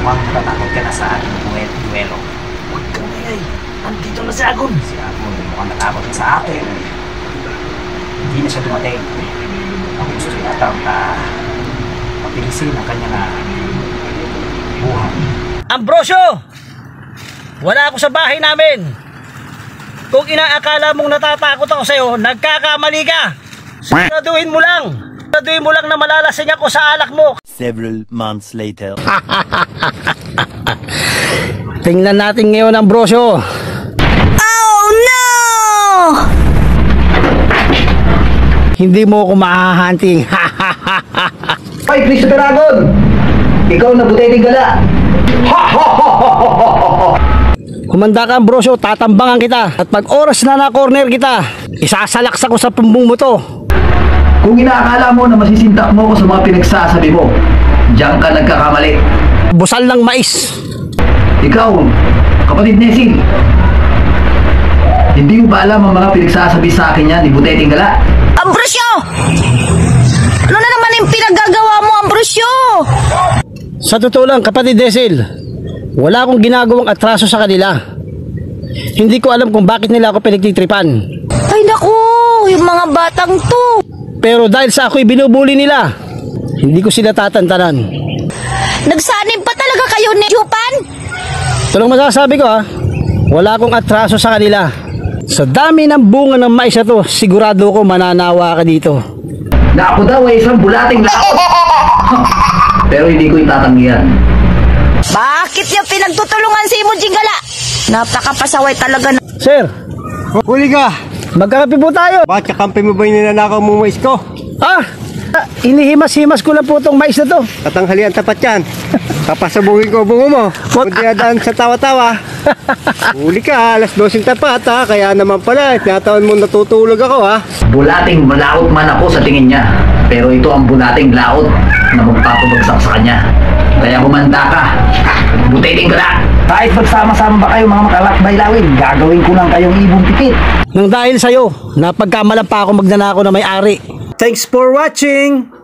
mukhang natatakot ka na sa ating duelo. Huwag kang ingay. Andito na si Agon. Si Agon, mukhang natakot na sa atin. Hindi na siya dumating. Ang gusto yata mapilisin ang kanya na buhay. Ambrosio! Wala ako sa bahay namin. Kung inaakala mong natatakot ako sa'yo, nagkakamali ka. Siguraduhin mo lang na malalasing ako sa alak mo. Several months later. Tingnan natin ngayon, Ambrosio. Oh no! Hindi mo ako mahahunting. Ay, Christopher Agon! Ikaw na buteteng gala! Humanda ka, Ambrosio, tatambangan kita. At pag oras na corner kita, isasalaksa ko sa pumbong mo to. Kung inaakala mo na masisintak mo ko sa mga pinagsasabi mo, diyan ka nagkakamali. Busal ng mais. Ikaw, kapatid Nesil, hindi mo ba alam ang mga pinagsasabi sa akin yan ni Buteteng Gala? Ambrosio! Ano na naman yung pinaggagawa mo, Ambrosio? Sa totoo lang, kapatid Nesil, wala akong ginagawang atraso sa kanila. Hindi ko alam kung bakit nila ako pinagtitripan. Ay naku, yung mga batang to. Pero dahil sa ako'y binubuli nila, hindi ko sila tatantanan. Nagsanib pa talaga kayo ni Jupan? Ito lang masasabi ko ha, wala akong atraso sa kanila. Sa dami ng bunga ng mais na to, sigurado ko mananawa ka dito. Na ako daw ay isang bulating laot. Pero hindi ko itatanggihan. Bakit niya pinagtutulungan si Imujing Gala? Napakapasaway talaga na. Sir, Huli ka! magkakape po tayo. Bakit kakampi mo ba yung ninanakaw mong mais ko? Inihimas-himas ko lang po itong mais na to. Tatanghalian tapat yan. Papasabugin ko bungo mo. Kung dinadaan sa tawa-tawa. Huli ka, alas 12 tapat ha. Kaya naman pala, tinatawan mo natutulog ako ha. Bulating malaot man ako sa tingin niya. Pero ito ang bulating laot na magpapabagsak sa kanya. Kaya humanda ka, Buteteng Gala. Kahit magsama-sama ba kayo mga makalakbaylawin, gagawin ko lang kayong ibong pipit. Nang dahil sa'yo, napagkamalan pa ako magnanakaw na may-ari. Thanks for watching!